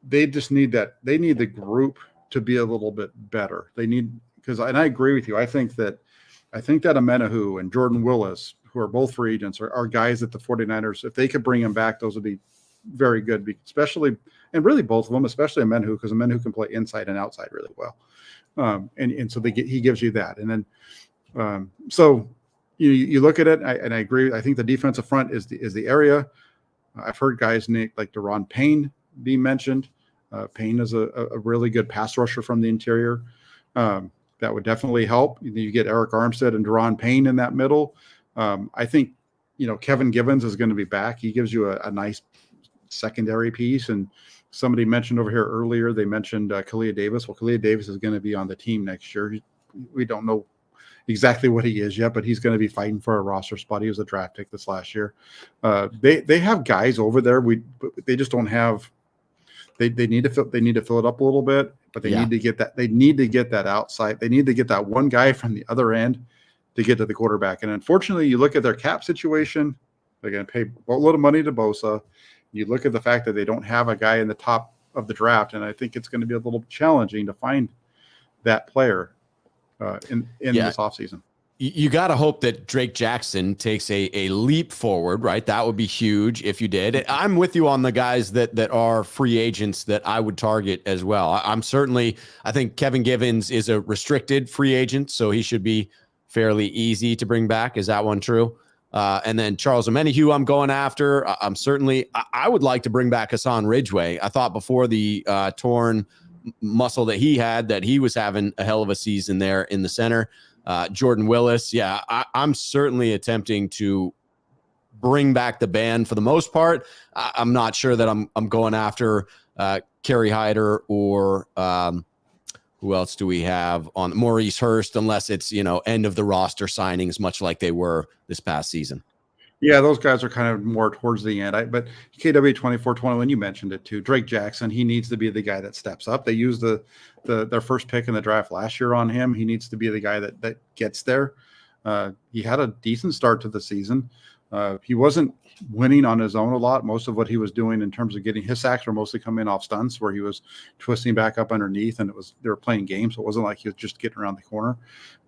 They just need that. They need the group to be a little bit better. They need, and I agree with you. I think that Omenihu and Jordan Willis, who are both free agents, are guys that the 49ers, if they could bring them back, those would be very good, especially, and really both of them, especially Omenihu, because Omenihu can play inside and outside really well. And so he gives you that. And then, so you look at it, and I agree. I think the defensive front is the area. I've heard guys like Deron Payne being mentioned. Payne is a really good pass rusher from the interior. That would definitely help. You get Eric Armstead and Deron Payne in that middle. I think, Kevin Givens is going to be back. He gives you a nice secondary piece. And somebody mentioned over here earlier, they mentioned Kalia Davis. Well, Kalia Davis is going to be on the team next year. We don't know exactly what he is yet, but he's going to be fighting for a roster spot. He was a draft pick this last year. They have guys over there. They just don't have. They need to fill it up a little bit, but they need to get that. They need to get that outside. They need to get that one guy from the other end to get to the quarterback. And unfortunately, you look at their cap situation. They're going to pay a boatload of money to Bosa. You look at the fact that they don't have a guy in the top of the draft, and I think it's going to be a little challenging to find that player. in Yeah. this offseason. You got to hope that Drake Jackson takes a leap forward, right? That would be huge if you did. I'm with you on the guys that are free agents that I would target as well. I think Kevin Givens is a restricted free agent, so he should be fairly easy to bring back. Is that one true? And then Charles Omenihu, I'm going after. I would like to bring back Hassan Ridgeway. I thought before the torn muscle that he had, that he was having a hell of a season there in the center. Jordan Willis. Yeah, I'm certainly attempting to bring back the band for the most part. I'm not sure that I'm going after Kerry Hyder or who else do we have on Maurice Hurst, unless it's, end of the roster signings, much like they were this past season. Yeah, those guys are kind of more towards the end. But KW 2421, you mentioned it too. Drake Jackson, he needs to be the guy that steps up. They used their first pick in the draft last year on him. He needs to be the guy that gets there. He had a decent start to the season. He wasn't winning on his own a lot. Most of what he was doing in terms of getting his sacks were mostly coming off stunts where he was twisting back up underneath, and they were playing games. So it wasn't like he was just getting around the corner.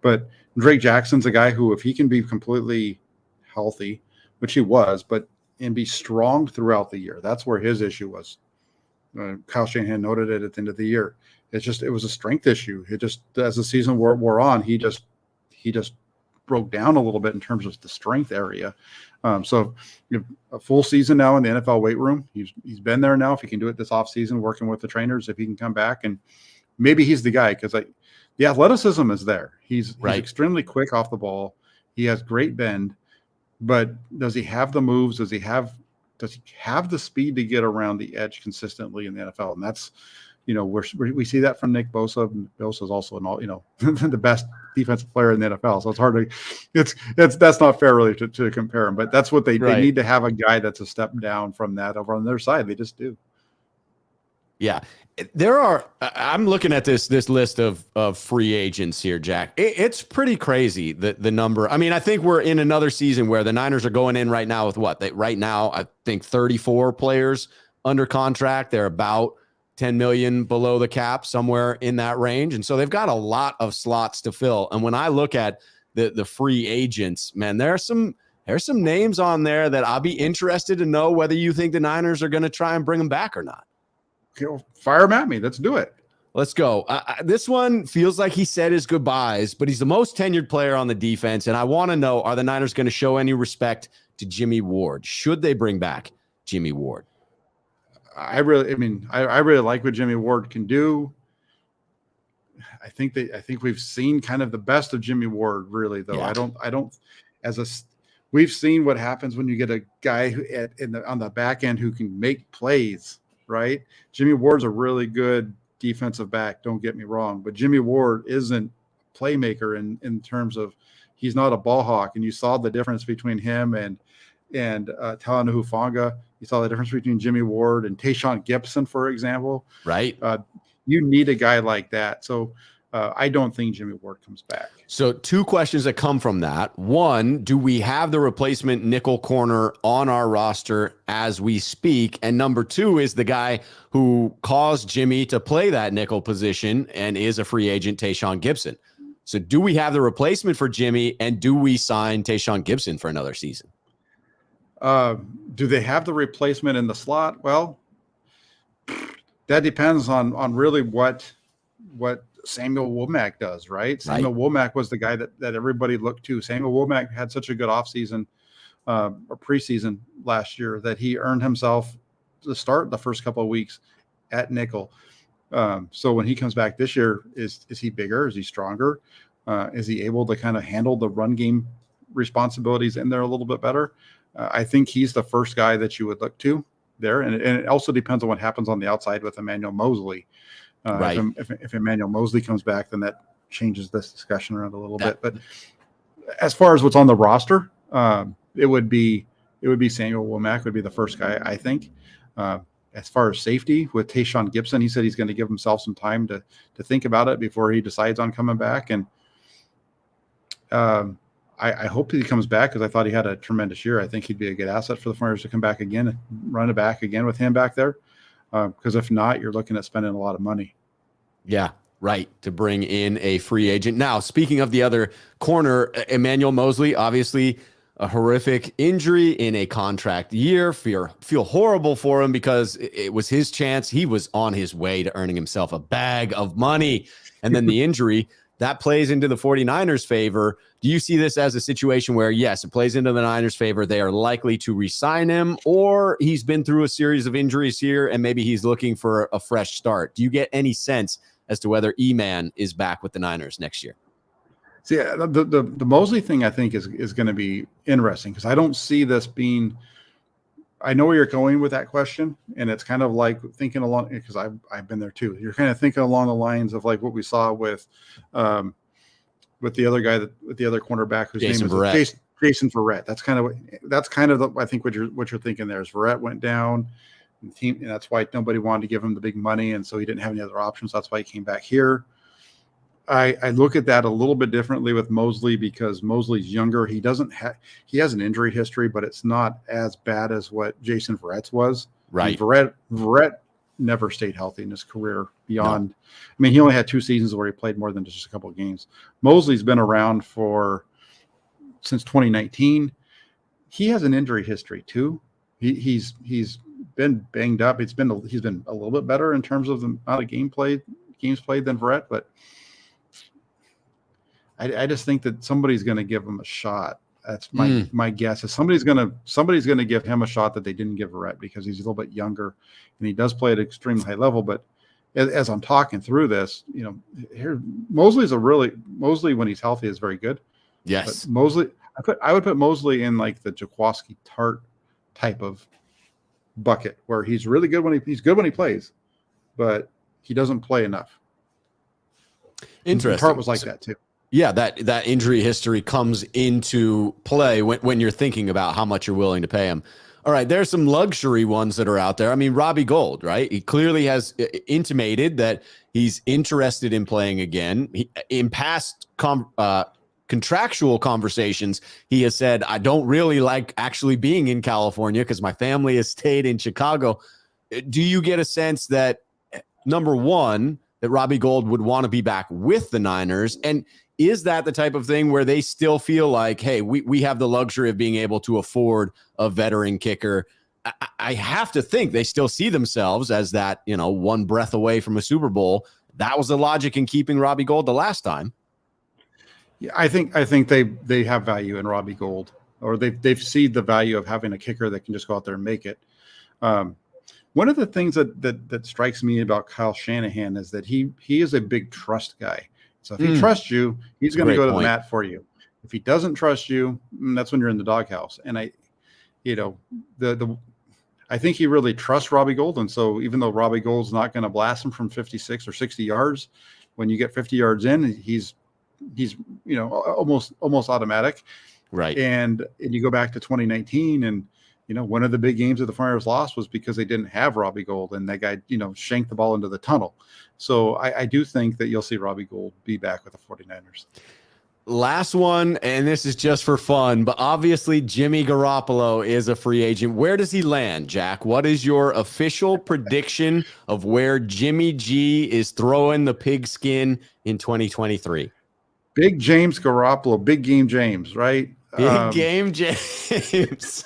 But Drake Jackson's a guy who, if he can be completely healthy, which he was, and be strong throughout the year. That's where his issue was. Kyle Shanahan noted it at the end of the year. It was a strength issue. It just, as the season wore on, he just broke down a little bit in terms of the strength area. So a full season now in the NFL weight room. He's been there now. If he can do it this offseason, working with the trainers, if he can come back, and maybe he's the guy, because the athleticism is there. He's extremely quick off the ball. He has great bend. But does he have the moves? Does he have the speed to get around the edge consistently in the NFL? And that's, we see that from Nick Bosa. Bosa is also the best defensive player in the NFL. So it's hard to, that's not fair really to compare him. But that's what they need to have, a guy that's a step down from that over on their side. They just do. Yeah. I'm looking at this list of free agents here, Jack. It's pretty crazy, the number. I mean, I think we're in another season where the Niners are going in right now with right now, I think 34 players under contract. They're about 10 million below the cap, somewhere in that range. And so they've got a lot of slots to fill. And when I look at the free agents, man, there's some names on there that I'll be interested to know whether you think the Niners are going to try and bring them back or not. Fire him at me. Let's do it. Let's go. This one feels like he said his goodbyes, but he's the most tenured player on the defense. And I want to know, are the Niners going to show any respect to Jimmy Ward? Should they bring back Jimmy Ward? I really like what Jimmy Ward can do. I think we've seen kind of the best of Jimmy Ward, really, though. Yeah. We've seen what happens when you get a guy on the back end who can make plays. Right? Jimmy Ward's a really good defensive back, don't get me wrong, but Jimmy Ward isn't a playmaker in terms of, he's not a ball hawk. And you saw the difference between him and Talanoa Hufanga. You saw the difference between Jimmy Ward and Tayshaun Gibson, for example. Right. You need a guy like that. So I don't think Jimmy Ward comes back. So two questions that come from that. One, do we have the replacement nickel corner on our roster as we speak? And number two is the guy who caused Jimmy to play that nickel position and is a free agent, Tayshaun Gibson. So do we have the replacement for Jimmy, and do we sign Tayshaun Gibson for another season? Do they have the replacement in the slot? Well, that depends on really what Samuel Womack does, right? Samuel Womack was the guy that everybody looked to. Samuel Womack had such a good offseason or preseason last year that he earned himself to start the first couple of weeks at nickel. So when he comes back this year, is he bigger? Is he stronger? Is he able to kind of handle the run game responsibilities in there a little bit better? I think he's the first guy that you would look to there. And it also depends on what happens on the outside with Emmanuel Mosley. If Emmanuel Mosley comes back, then that changes this discussion around a little bit. But as far as what's on the roster, it would be Samuel Womack would be the first guy, I think. As far as safety with Tayshaun Gibson, he said he's going to give himself some time to think about it before he decides on coming back. And I hope that he comes back, because I thought he had a tremendous year. I think he'd be a good asset for the Flyers to come back again and run it back again with him back there. Because if not, you're looking at spending a lot of money. Yeah. right, to bring in a free agent. Now, speaking of the other corner, Emmanuel Mosley, obviously a horrific injury in a contract year. Feel horrible for him because it was his chance. He was on his way to earning himself a bag of money. And then the injury, that plays into the 49ers' favor. Do you see this as a situation where, yes, it plays into the Niners' favor, they are likely to re-sign him, or he's been through a series of injuries here and maybe he's looking for a fresh start? Do you get any sense as to whether E-Man is back with the Niners next year? See, the Mosley thing I think is going to be interesting because I don't see this being. I know where you're going with that question, and it's kind of like thinking along because I've been there too. You're kind of thinking along the lines of like what we saw with the other guy with the other cornerback whose name is Jason Verrett. That's kind of I think what you're thinking there is Verrett went down, and that's why nobody wanted to give him the big money, and so he didn't have any other options. That's why he came back here. I look at that a little bit differently with Mosley because Mosley's younger. He has an injury history, but it's not as bad as what Jason Verrett's was. Right. Verrett never stayed healthy in his career beyond. No. I mean, he only had 2 seasons where he played more than just a couple of games. Mosley's been around since 2019. He has an injury history too. He's been banged up. He's been a little bit better in terms of the amount of games played than Verrett, but I just think that somebody's going to give him a shot. That's my guess. Is somebody's going to give him a shot that they didn't give Verrett because he's a little bit younger and he does play at an extremely high level. But as I'm talking through this, Mosley when he's healthy is very good. Yes, but Mosley, I would put Mosley in like the Jaquiski Tart type of bucket where he's really good he's good when he plays, but he doesn't play enough. Interesting. Tart was like that too. Yeah, that injury history comes into play when you're thinking about how much you're willing to pay him. All right, there's some luxury ones that are out there. I mean, Robbie Gould, right? He clearly has intimated that he's interested in playing again. In past contractual conversations, he has said, I don't really like actually being in California because my family has stayed in Chicago. Do you get a sense that, number one, that Robbie Gould would want to be back with the Niners? And is that the type of thing where they still feel like, hey, we have the luxury of being able to afford a veteran kicker? I have to think they still see themselves as that, one breath away from a Super Bowl. That was the logic in keeping Robbie Gould the last time. Yeah, I think they have value in Robbie Gould, or they've seen the value of having a kicker that can just go out there and make it. One of the things that strikes me about Kyle Shanahan is that he is a big trust guy. So if he trusts you, he's going to go to the mat for you. If he doesn't trust you, that's when you're in the doghouse. And I think he really trusts Robbie Gould. And so even though Robbie Gould's not going to blast him from 56 or 60 yards, when you get 50 yards in, he's almost automatic. Right. And you go back to 2019 and, one of the big games that the Flyers lost was because they didn't have Robbie Gould and that guy, shanked the ball into the tunnel. So I do think that you'll see Robbie Gould be back with the 49ers. Last one, and this is just for fun, but obviously Jimmy Garoppolo is a free agent. Where does he land, Jack? What is your official prediction of where Jimmy G is throwing the pigskin in 2023? Big James Garoppolo, big game James, right? Big game James.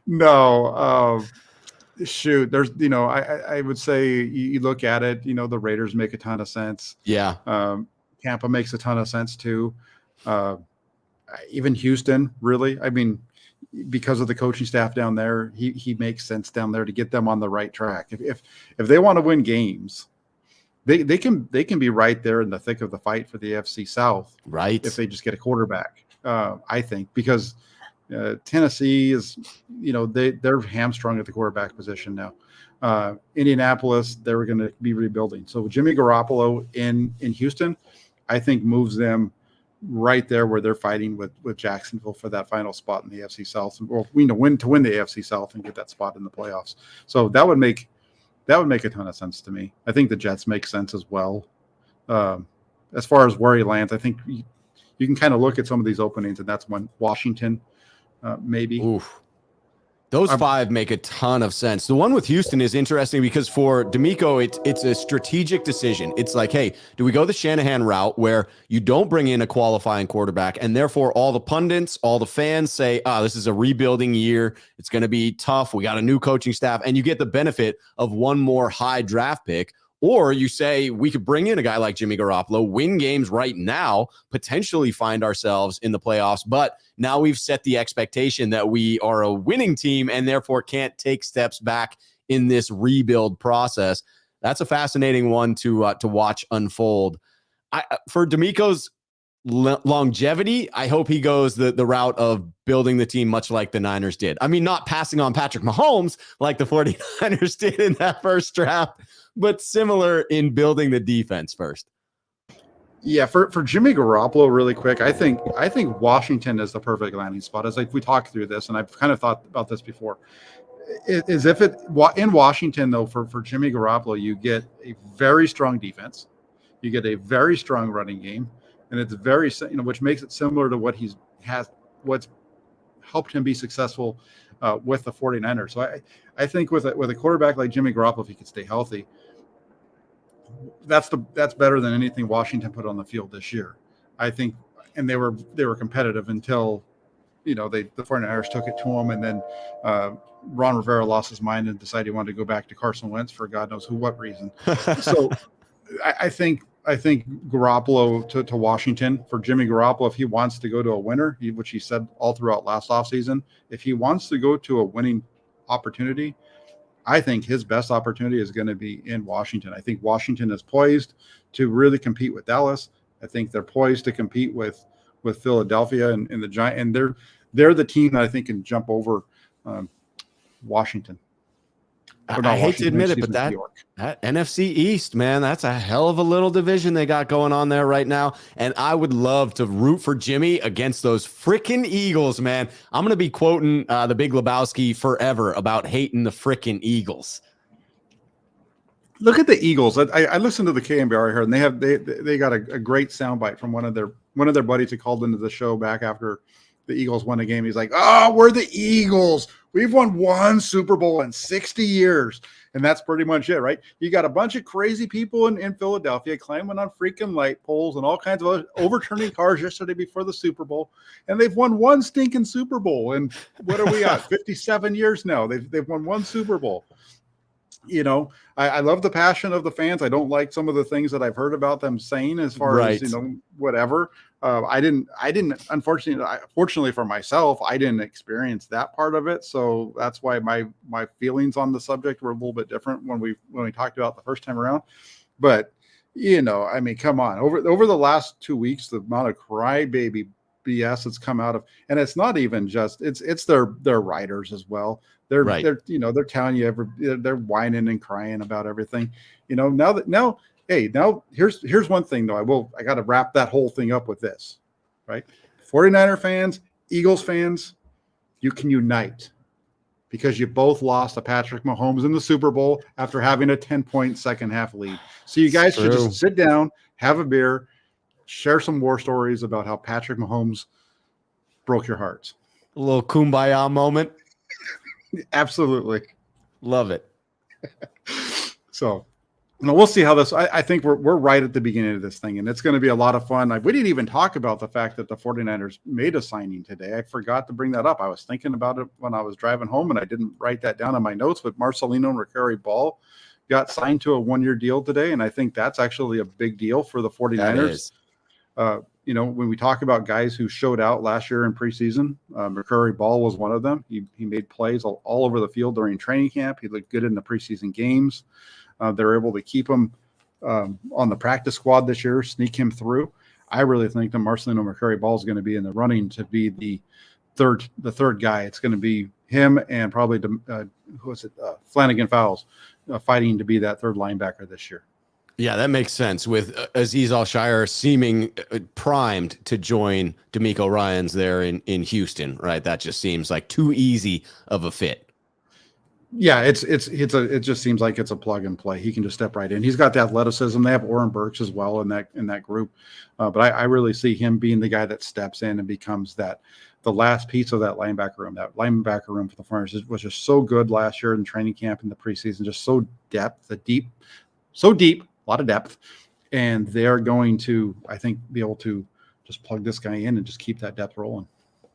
No, shoot. There's, I would say you look at it, the Raiders make a ton of sense. Yeah. Tampa makes a ton of sense too. Even Houston, really. I mean, because of the coaching staff down there, he makes sense down there to get them on the right track. If they want to win games, they can be right there in the thick of the fight for the AFC South, right? If they just get a quarterback, I think, because Tennessee is, they're hamstrung at the quarterback position now. Indianapolis, they're going to be rebuilding. So Jimmy Garoppolo in Houston, I think moves them right there where they're fighting with Jacksonville for that final spot in the AFC South, or win the AFC South and get that spot in the playoffs. So that would make a ton of sense to me. I think the Jets make sense as well. As far as where he lands, I think you can kind of look at some of these openings, and that's one Washington, maybe. Oof. Those five make a ton of sense. The one with Houston is interesting because for D'Amico, it's a strategic decision. It's like, hey, do we go the Shanahan route where you don't bring in a qualifying quarterback, and therefore all the pundits, all the fans say, this is a rebuilding year. It's going to be tough. We got a new coaching staff, and you get the benefit of one more high draft pick. Or you say we could bring in a guy like Jimmy Garoppolo, win games right now, potentially find ourselves in the playoffs. But now we've set the expectation that we are a winning team and therefore can't take steps back in this rebuild process. That's a fascinating one to watch unfold. For D'Amico's longevity, I hope he goes the route of building the team much like the Niners did. I mean, not passing on Patrick Mahomes like the 49ers did in that first draft, but similar in building the defense first. Yeah, for Jimmy Garoppolo, really quick, I think Washington is the perfect landing spot. As like we talked through this, and I've kind of thought about this before. Is if it in Washington though, for Jimmy Garoppolo, you get a very strong defense, you get a very strong running game, and it's very which makes it similar to what's helped him be successful with the 49ers. So I think with a quarterback like Jimmy Garoppolo, if he could stay healthy, that's better than anything Washington put on the field this year. I think, and they were competitive until the 49ers took it to them, and then Ron Rivera lost his mind and decided he wanted to go back to Carson Wentz for God knows what reason. So I think Garoppolo to Washington. For Jimmy Garoppolo, if he wants to go to a winner, which he said all throughout last offseason, if he wants to go to a winning opportunity, I think his best opportunity is going to be in Washington. I think Washington is poised to really compete with Dallas. I think they're poised to compete with Philadelphia and the Giants, and they're the team that I think can jump over Washington. I hate to admit it, but that NFC East, man, that's a hell of a little division they got going on there right now. And I would love to root for Jimmy against those freaking Eagles, man. I'm going to be quoting the Big Lebowski forever about hating the freaking Eagles. Look at the Eagles. I listened to the KMBR here, and they got a great soundbite from one of their buddies who called into the show back after the Eagles won a game. He's like, "Oh, we're the Eagles. We've won one Super Bowl in 60 years." And that's pretty much it, right? You got a bunch of crazy people in Philadelphia climbing on freaking light poles and all kinds of overturning cars yesterday before the Super Bowl. And they've won one stinking Super Bowl. And what are we at? 57 years now. They've won one Super Bowl. I love the passion of the fans. I don't like some of the things that I've heard about them saying as far as, whatever. I didn't, fortunately for myself, I didn't experience that part of it. So that's why my feelings on the subject were a little bit different when we talked about the first time around. But, I mean, come on, over the last 2 weeks, the amount of crybaby BS that's come out of, and it's not even just, it's their writers as well. They're telling you they're whining and crying about everything. Now here's one thing though. I got to wrap that whole thing up with this, right? 49er fans, Eagles fans, you can unite because you both lost to Patrick Mahomes in the Super Bowl after having a 10-point second half lead. So you guys should just sit down, have a beer, share some war stories about how Patrick Mahomes broke your hearts. A little kumbaya moment. Absolutely. Love it. So, we'll see how this, I think we're right at the beginning of this thing, and it's going to be a lot of fun. We didn't even talk about the fact that the 49ers made a signing today. I forgot to bring that up. I was thinking about it when I was driving home, and I didn't write that down in my notes, but Marcelino Recurry-Ball got signed to a one-year deal today, and I think that's actually a big deal for the 49ers. When we talk about guys who showed out last year in preseason, Recurry-Ball was one of them. He made plays all over the field during training camp. He looked good in the preseason games. They're able to keep him on the practice squad this year, sneak him through. I really think that Marcelino Recurry-Ball is going to be in the running to be the third guy. It's going to be him and probably Flanagan Fowles fighting to be that third linebacker this year. Yeah, that makes sense with Azeez Al-Shaair seeming primed to join D'Amico Ryans there in Houston, right? That just seems like too easy of a fit. Yeah, it just seems like it's a plug and play. He can just step right in. He's got the athleticism. They have Oren Burks as well in that group, but I really see him being the guy that steps in and becomes the last piece of that linebacker room. That linebacker room for the Flyers was just so good last year in training camp in the preseason, just so deep, a lot of depth, and they're going to, I think, be able to just plug this guy in and just keep that depth rolling.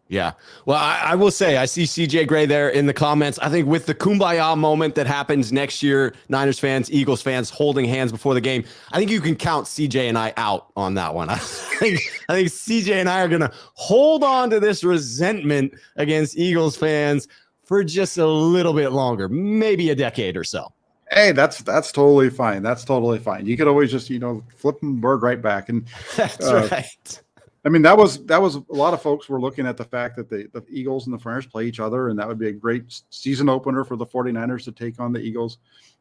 Yeah. Well, I will say, I see CJ Gray there in the comments. I think with the kumbaya moment that happens next year, Niners fans, Eagles fans holding hands before the game, I think you can count CJ and I out on that one. I think CJ and I are going to hold on to this resentment against Eagles fans for just a little bit longer, maybe a decade or so. Hey, that's totally fine. That's totally fine. You could always just, flip the bird right back. And that's right. I mean, that was a lot of folks were looking at the fact that the Eagles and the Flyers play each other, and that would be a great season opener for the 49ers to take on the Eagles.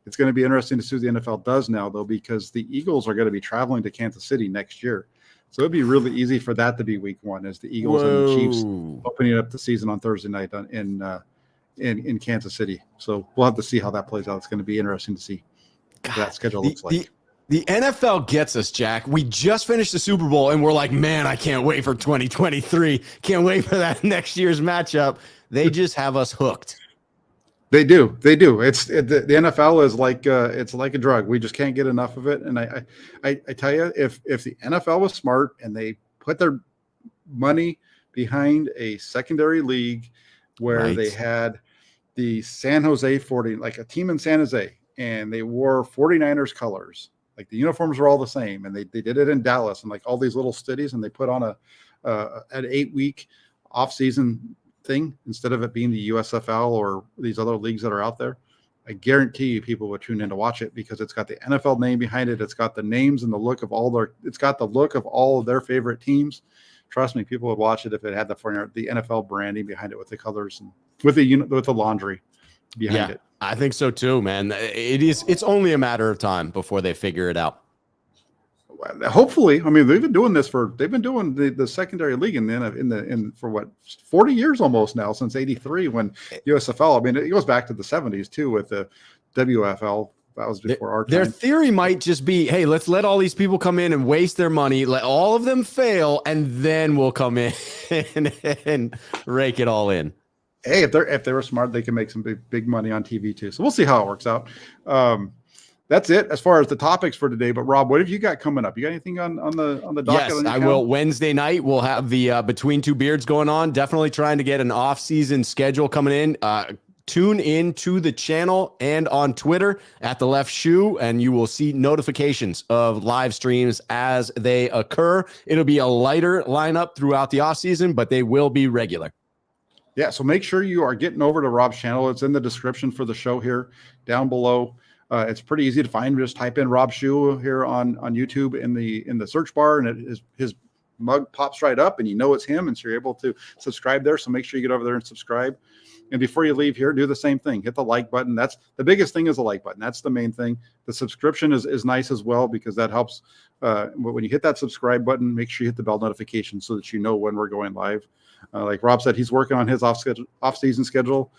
It's going to be interesting to see what the NFL does now, though, because the Eagles are going to be traveling to Kansas City next year. So it'd be really easy for that to be week one, as the Eagles and the Chiefs opening up the season on Thursday night in Kansas City. So we'll have to see how that plays out. It's going to be interesting to see what that schedule looks like. The NFL gets us, Jack. We just finished the Super Bowl, and we're like, man, I can't wait for 2023. Can't wait for that next year's matchup. They just have us hooked. They do. The NFL is like it's like a drug. We just can't get enough of it. And I tell you, if the NFL was smart and they put their money behind a secondary league where they had the San Jose 40, like a team in San Jose, and they wore 49ers colors. Like the uniforms were all the same, and they did it in Dallas and like all these little cities, and they put on an 8-week off-season thing instead of it being the USFL or these other leagues that are out there. I guarantee you people would tune in to watch it because it's got the NFL name behind it. It's got the names and the look of all of their favorite teams. Trust me, people would watch it if it had the NFL branding behind it with the colors and with the laundry behind it. I think so too, man. It's only a matter of time before they figure it out. Hopefully. I mean, they've been doing the secondary league in for what, 40 years almost now, since 83 when USFL. I mean, it goes back to the 70s too with the WFL. That was before our time. Their theory might just be, hey, let's let all these people come in and waste their money, let all of them fail, and then we'll come in and rake it all in. Hey, if they were smart, they can make some big money on TV too. So we'll see how it works out. That's it as far as the topics for today. But Rob, what have you got coming up? You got anything on the docket? Yes, I will. Wednesday night we'll have the Between Two Beards going on. Definitely trying to get an off-season schedule coming in. Tune in to the channel and on Twitter at The Left Shoe, and you will see notifications of live streams as they occur. It'll be a lighter lineup throughout the off season, but they will be regular. Yeah, so make sure you are getting over to Rob's channel. It's in the description for the show here down below. It's pretty easy to find. Just type in Rob Shue here on YouTube in the search bar, and his mug pops right up, and you know it's him, and so you're able to subscribe there. So make sure you get over there and subscribe. And before you leave here, do the same thing. Hit the like button. That's the biggest thing, is the like button. That's the main thing. The subscription is nice as well, because that helps. When you hit that subscribe button, make sure you hit the bell notification so that you know when we're going live. Like Rob said, he's working on his off-season schedule.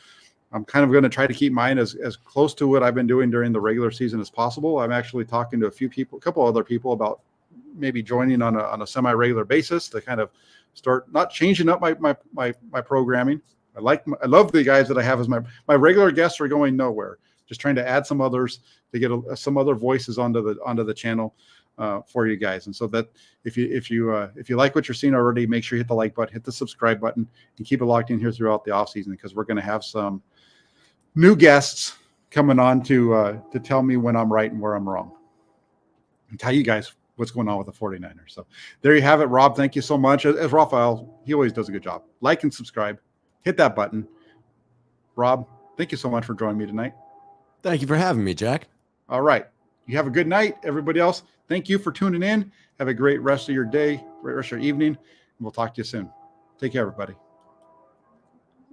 I'm kind of going to try to keep mine as close to what I've been doing during the regular season as possible. I'm actually talking to a couple other people about maybe joining on a semi-regular basis to kind of start not changing up my programming. I love the guys that I have as my regular guests are going nowhere. Just trying to add some others to get some other voices onto the channel for you guys. And so that if you like what you're seeing already, make sure you hit the like button, hit the subscribe button, and keep it locked in here throughout the off season, because we're going to have some new guests coming on to tell me when I'm right and where I'm wrong, and tell you guys what's going on with the 49ers. So there you have it, Rob. Thank you so much. As Raphael, he always does a good job. Like and subscribe. Hit that button. Rob, thank you so much for joining me tonight. Thank you for having me, Jack. All right. You have a good night, everybody else. Thank you for tuning in. Have a great rest of your day, great rest of your evening, and we'll talk to you soon. Take care, everybody.